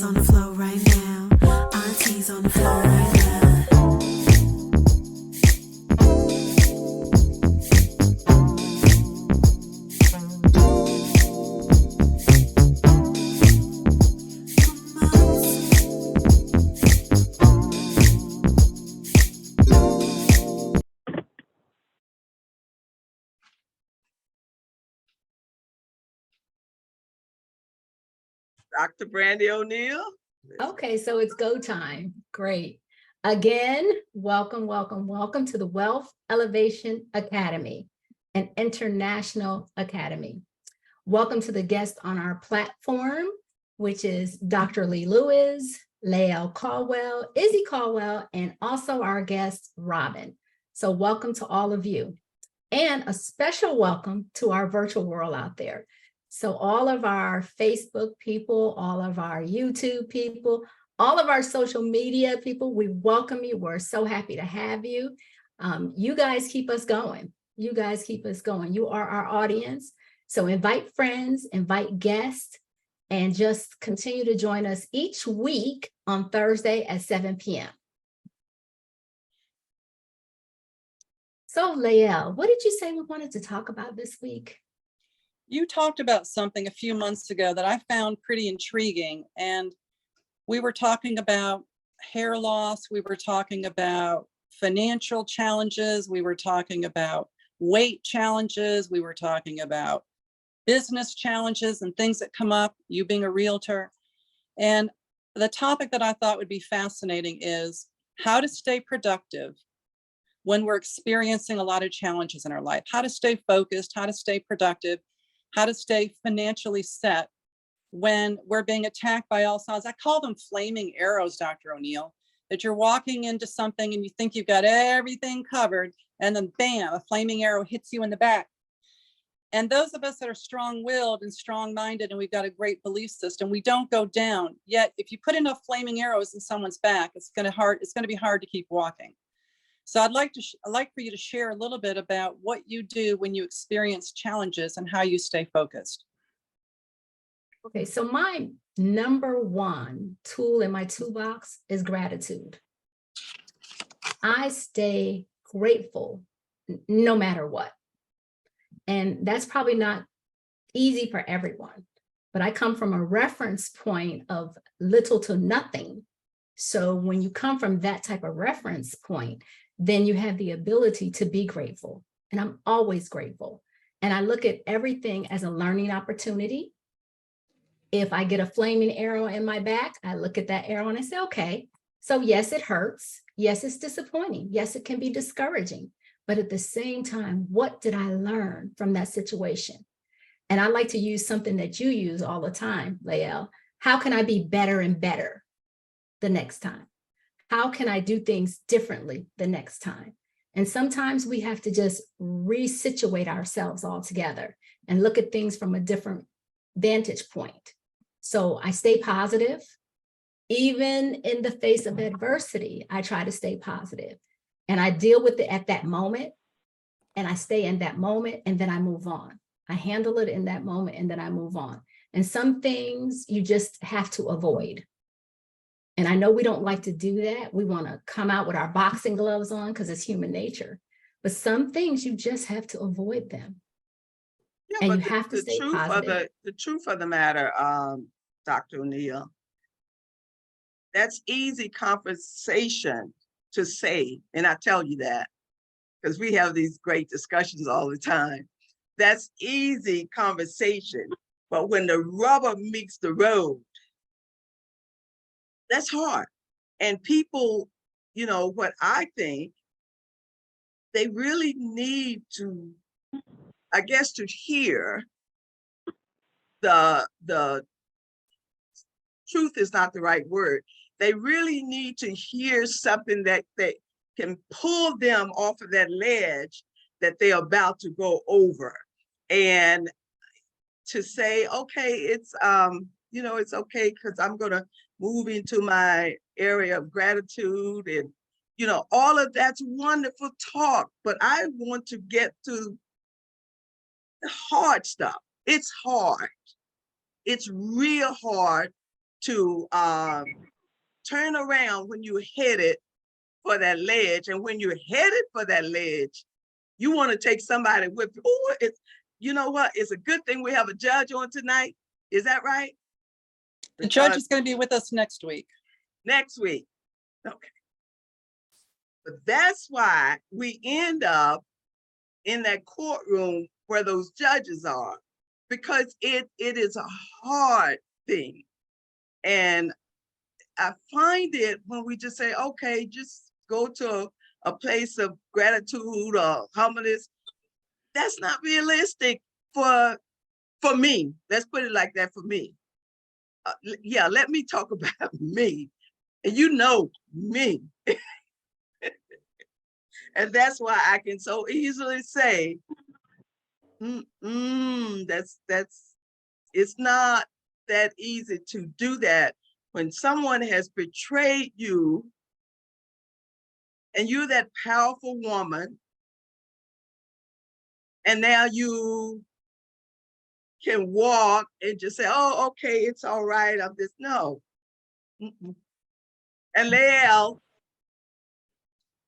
Grandma's on the floor right now. Auntie's on the floor right now. Dr. Brandy O'Neill. Okay, so it's go time. Great. Again, welcome to the Wealth Elevation Academy, an international academy. Welcome to the guests on our platform, which is Dr. Lee Lewis, Lael Caldwell, Izzy Caldwell, and also our guest, Robin. So welcome to all of you. And a special welcome to our virtual world out there. So all of our Facebook people, all of our YouTube people, all of our social media people, we welcome you. We're so happy to have you. You guys keep us going. You guys keep us going. You are our audience. So invite friends, invite guests, and just continue to join us each week on Thursday at 7 p.m. So Lael, what did you say we wanted to talk about this week? You talked about something a few months ago that I found pretty intriguing, and we were talking about hair loss, we were talking about financial challenges, we were talking about weight challenges, we were talking about business challenges and things that come up, you being a realtor. And the topic that I thought would be fascinating is how to stay productive when we're experiencing a lot of challenges in our life, how to stay focused, how to stay productive, how to stay financially set when we're being attacked by all sides. I call them flaming arrows, Dr. O'Neill, that you're walking into something and you think you've got everything covered, and then bam, a flaming arrow hits you in the back. And those of us that are strong-willed and strong-minded and we've got a great belief system, we don't go down. Yet if you put enough flaming arrows in someone's back, it's going to be hard to keep walking. So I'd like for you to share a little bit about what you do when you experience challenges and how you stay focused. Okay, so my number one tool in my toolbox is gratitude. I stay grateful no matter what. And that's probably not easy for everyone, but I come from a reference point of little to nothing. So when you come from that type of reference point, then you have the ability to be grateful. And I'm always grateful. And I look at everything as a learning opportunity. If I get a flaming arrow in my back, I look at that arrow and I say, okay, so yes, it hurts. Yes, it's disappointing. Yes, it can be discouraging. But at the same time, what did I learn from that situation? And I like to use something that you use all the time, Lael. How can I be better and better the next time? How can I do things differently the next time? And sometimes we have to just resituate ourselves altogether and look at things from a different vantage point. So I stay positive. Even in the face of adversity, I try to stay positive. And I deal with it at that moment, and I stay in that moment, and then I move on. I handle it in that moment, and then I move on. And some things you just have to avoid. And I know we don't like to do that. We want to come out with our boxing gloves on because it's human nature. But some things you just have to avoid them. Yeah, and but you have to stay positive. The truth of the matter, Dr. O'Neill, that's easy conversation to say, and I tell you that because we have these great discussions all the time. That's easy conversation, but when the rubber meets the road, that's hard. And people, you know, what I think, they really need to, I guess, to hear the truth is not the right word. They really need to hear something that can pull them off of that ledge that they're about to go over, and to say, okay, it's you know, it's okay because I'm gonna move into my area of gratitude, and you know, all of that's wonderful talk, but I want to get to the hard stuff. It's hard. It's real hard to turn around when you're headed for that ledge. And when you're headed for that ledge, you want to take somebody with you. Oh, it's, you know what? It's a good thing we have a judge on tonight. Is that right? The judge is going to be with us next week. Next week. Okay. But that's why we end up in that courtroom where those judges are, because it is a hard thing. And I find it when we just say, okay, just go to a place of gratitude or humbleness. That's not realistic for me. Let's put it like that for me. Yeah, let me talk about me. And you know me. And that's why I can so easily say, it's not that easy to do that when someone has betrayed you and you're that powerful woman, and now you can walk and just say, oh, okay, it's all right. I'm just, no. And Lael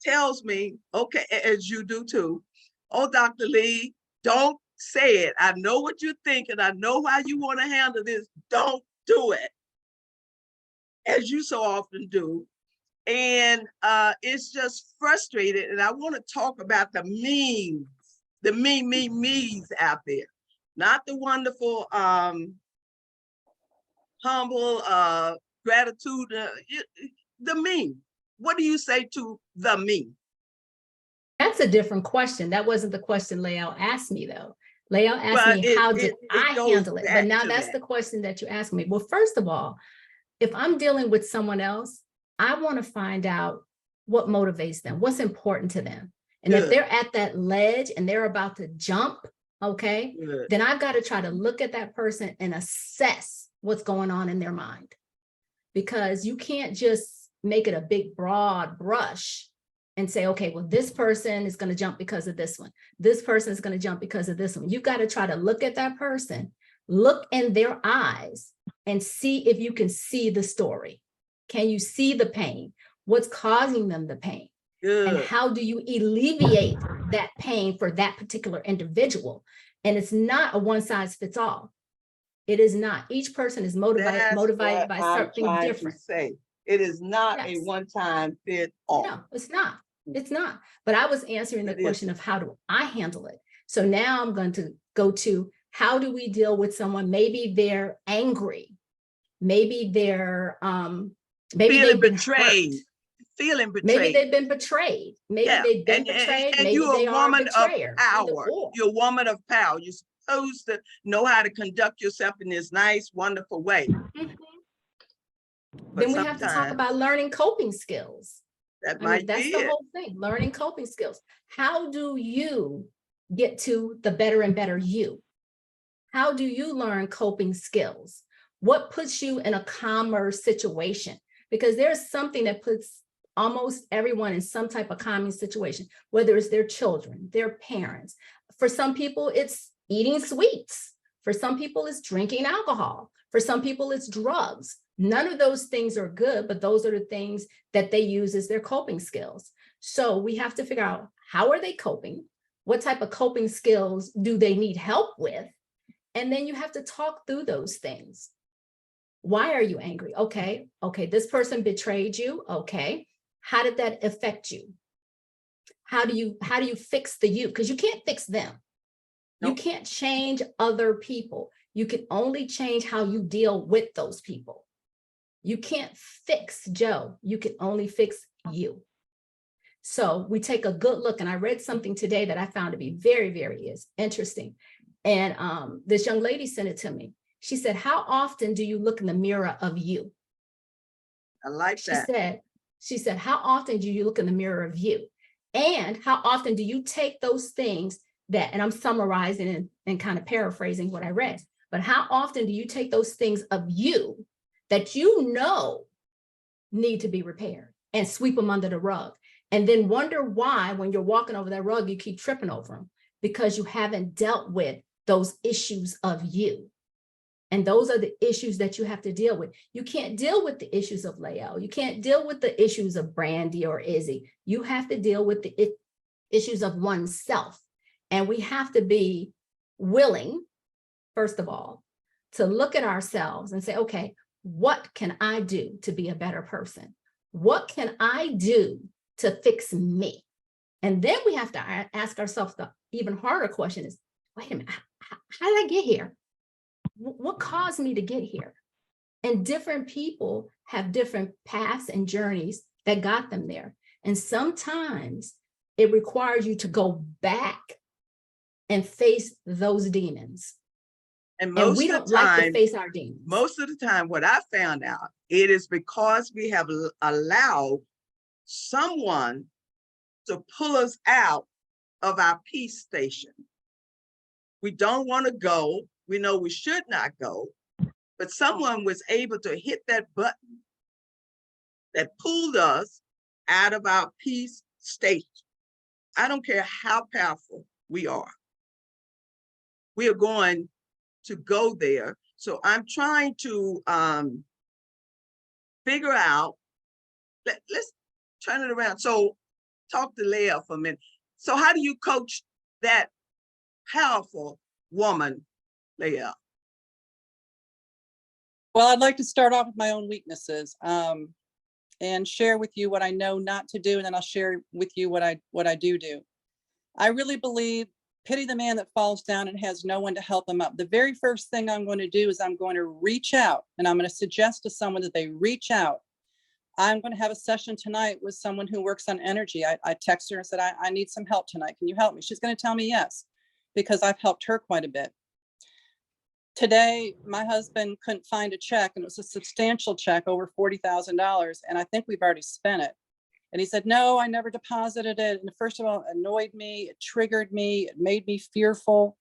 tells me, okay, as you do too, oh, Dr. Lee, don't say it. I know what you're thinking. I know how you want to handle this. Don't do it, as you so often do. And it's just frustrated. And I want to talk about the memes, the me's out there, not the wonderful, humble gratitude, the meme. What do you say to the meme? That's a different question. That wasn't the question Lael asked me, though. Lael asked me, how did I handle it? But now that's the question that you asked me. Well, first of all, if I'm dealing with someone else, I want to find out what motivates them, what's important to them. And if they're at that ledge and they're about to jump, okay, then I've got to try to look at that person and assess what's going on in their mind. Because you can't just make it a big broad brush and say, okay, well, this person is going to jump because of this one. This person is going to jump because of this one. You've got to try to look at that person, look in their eyes, and see if you can see the story. Can you see the pain? What's causing them the pain? And how do you alleviate that pain for that particular individual? And it's not a one size fits all. It is not. Each person is motivated by something different. It is not a one-time fit all. No, it's not. It's not. But I was answering the question of how do I handle it? So now I'm going to go to, how do we deal with someone? Maybe they're angry. Maybe they're feeling betrayed. Feeling betrayed. Maybe they've been betrayed. Maybe they've been betrayed. And maybe you're they a woman are of power. You're a woman of power. You're supposed to know how to conduct yourself in this nice, wonderful way. Then we have to talk about learning coping skills. That's the whole thing, learning coping skills. How do you get to the better and better you? How do you learn coping skills? What puts you in a calmer situation? Because there's something that puts almost everyone in some type of calming situation, whether it's their children, their parents. For some people, it's eating sweets. For some people, it's drinking alcohol. For some people, it's drugs. None of those things are good, but those are the things that they use as their coping skills. So we have to figure out, how are they coping? What type of coping skills do they need help with? And then you have to talk through those things. Why are you angry? Okay, this person betrayed you. Okay, how did that affect you? How do you fix the you? Because you can't fix them. Nope. You can't change other people. You can only change how you deal with those people. You can't fix Joe. You can only fix you. So we take a good look. And I read something today that I found to be very, very interesting. And this young lady sent it to me. She said, how often do you look in the mirror of you? I like that. She said, how often do you look in the mirror of you? And how often do you take those things that, and I'm summarizing and kind of paraphrasing what I read, but how often do you take those things of you that you know need to be repaired and sweep them under the rug, and then wonder why when you're walking over that rug, you keep tripping over them? Because you haven't dealt with those issues of you. And those are the issues that you have to deal with. You can't deal with the issues of Lael. You can't deal with the issues of Brandy or Izzy. You have to deal with the issues of oneself. And we have to be willing, first of all, to look at ourselves and say, okay, what can I do to be a better person? What can I do to fix me? And then we have to ask ourselves the even harder question is, wait a minute, how did I get here? What caused me to get here? And different people have different paths and journeys that got them there. And sometimes it requires you to go back and face those demons. And And most we of don't the like to time, face our demons. most of the time, what I found out, it is because we have allowed someone to pull us out of our peace station. We don't want to go. We know we should not go, but someone was able to hit that button that pulled us out of our peace state. I don't care how powerful we are. We are going to go there. So I'm trying to figure out, let's turn it around. So talk to Leah for a minute. So how do you coach that powerful woman, Leah? Well, I'd like to start off with my own weaknesses and share with you what I know not to do, and then I'll share with you what I do. I really believe pity the man that falls down and has no one to help him up. The very first thing I'm going to do is I'm going to reach out, and I'm going to suggest to someone that they reach out. I'm going to have a session tonight with someone who works on energy. I texted her and said, I need some help tonight. Can you help me? She's going to tell me yes, because I've helped her quite a bit. Today, my husband couldn't find a check, and it was a substantial check, over $40,000, and I think we've already spent it. And he said, no, I never deposited it. And first of all, it annoyed me, it triggered me, it made me fearful.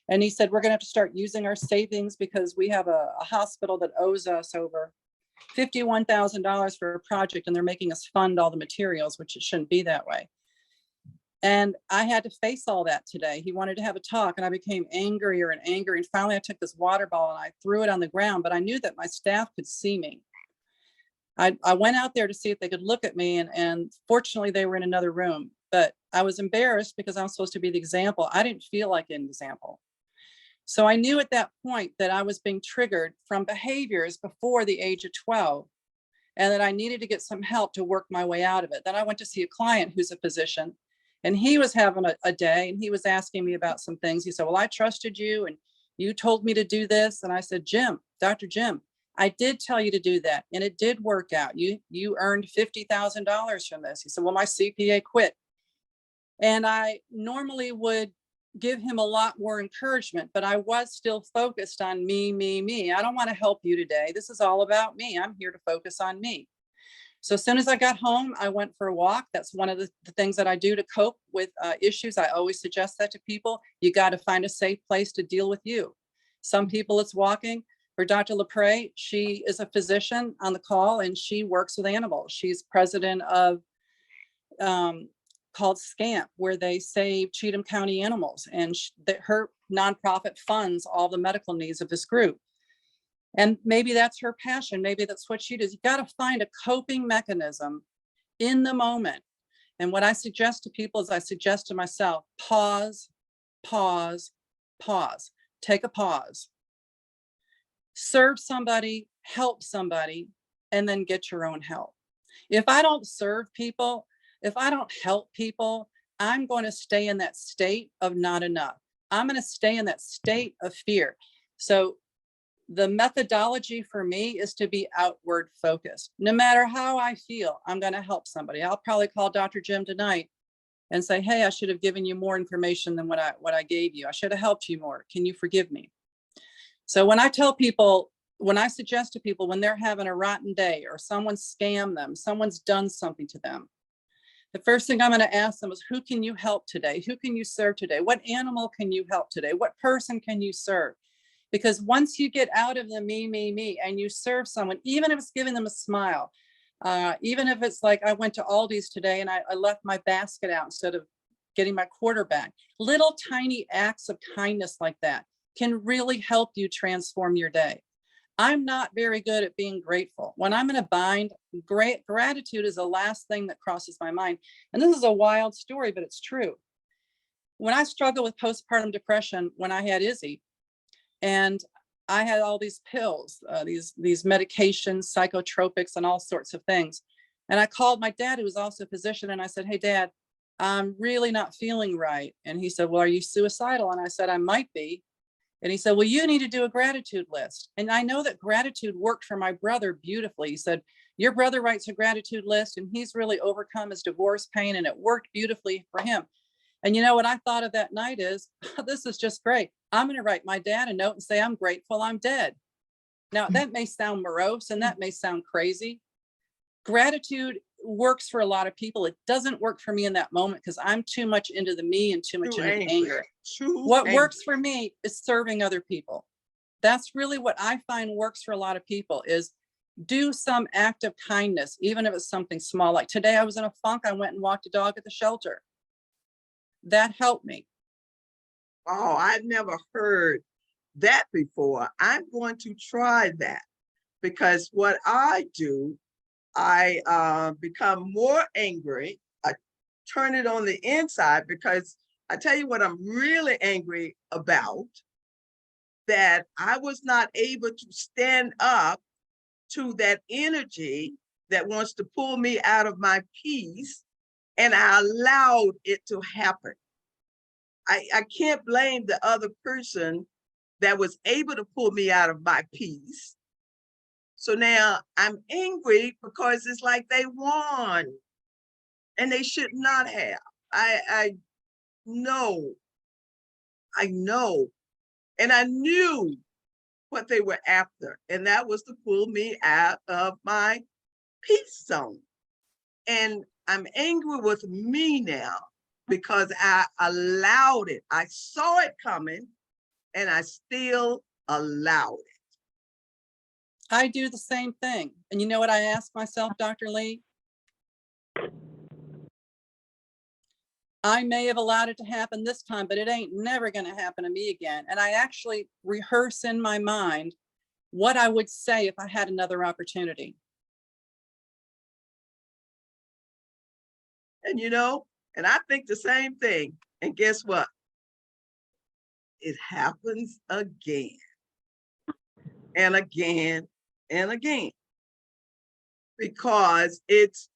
And he said, we're gonna have to start using our savings because we have a hospital that owes us over $51,000 for a project, and they're making us fund all the materials, which it shouldn't be that way. And I had to face all that today. He wanted to have a talk, and I became angrier and angrier. And finally I took this water bottle and I threw it on the ground, but I knew that my staff could see me. I went out there to see if they could look at me, and fortunately they were in another room, but I was embarrassed because I'm supposed to be the example. I didn't feel like an example. So I knew at that point that I was being triggered from behaviors before the age of 12, and that I needed to get some help to work my way out of it. Then I went to see a client who's a physician, and he was having a day, and he was asking me about some things. He said, well, I trusted you and you told me to do this. And I said, Dr. Jim, I did tell you to do that, and it did work out. You earned $50,000 from this. He said, well, my CPA quit. And I normally would give him a lot more encouragement, but I was still focused on me. I don't want to help you today. This is all about me. I'm here to focus on me. So as soon as I got home, I went for a walk. That's one of the things that I do to cope with issues. I always suggest that to people. You got to find a safe place to deal with you. Some people it's walking. For Dr. LaPrey, she is a physician on the call, and she works with animals. She's president of called SCAMP, where they save Cheatham County animals, and her nonprofit funds all the medical needs of this group. And maybe that's her passion. Maybe that's what she does. You got to find a coping mechanism in the moment. And what I suggest to people is I suggest to myself, pause. Take a pause. Serve somebody, help somebody, and then get your own help. If I don't serve people, if I don't help people, I'm going to stay in that state of not enough. I'm going to stay in that state of fear. So the methodology for me is to be outward focused. No matter how I feel, I'm going to help somebody. I'll probably call Dr. Jim tonight and say, hey, I should have given you more information than what I gave you. I should have helped you more. Can you forgive me? So when I tell people, when I suggest to people, when they're having a rotten day or someone scammed them, someone's done something to them, the first thing I'm going to ask them is, who can you help today? Who can you serve today? What animal can you help today? What person can you serve? Because once you get out of the me, and you serve someone, even if it's giving them a smile, even if it's like, I went to Aldi's today and I left my basket out instead of getting my quarter back, little tiny acts of kindness like that can really help you transform your day. I'm not very good at being grateful. When I'm in a bind, gratitude is the last thing that crosses my mind. And this is a wild story, but it's true. When I struggled with postpartum depression, when I had Izzy, and I had all these pills, these medications, psychotropics, and all sorts of things. And I called my dad, who was also a physician, and I said, "Hey, Dad, I'm really not feeling right." And he said, "Well, are you suicidal?" And I said, "I might be." And he said, "Well, you need to do a gratitude list." And I know that gratitude worked for my brother beautifully. He said, "Your brother writes a gratitude list, and he's really overcome his divorce pain, and it worked beautifully for him." And you know what I thought of that night is, this is just great. I'm going to write my dad a note and say, "I'm grateful I'm dead." Now, that may sound morose and that may sound crazy. Gratitude works for a lot of people. It doesn't work for me in that moment because I'm too much into the me and too much Too into the angry. anger. Too What angry. works for me is serving other people. That's really what I find works for a lot of people, is do some act of kindness, even if it's something small. Like today I was in a funk. I went and walked a dog at the shelter. That helped me. Oh, I'd never heard that before. I'm going to try that, because what I do, I become more angry. I turn it on the inside, because I tell you what I'm really angry about, that I was not able to stand up to that energy that wants to pull me out of my peace, and I allowed it to happen. I can't blame the other person that was able to pull me out of my peace. So now I'm angry because it's like they won and they should not have. I know, and I knew what they were after, and that was to pull me out of my peace zone. And I'm angry with me now because I allowed it. I saw it coming and I still allowed it. I do the same thing. And you know what I ask myself, Dr. Lee? I may have allowed it to happen this time, but it ain't never going to happen to me again. And I actually rehearse in my mind what I would say if I had another opportunity. And and I think the same thing. And guess what? It happens again and again and again, because it's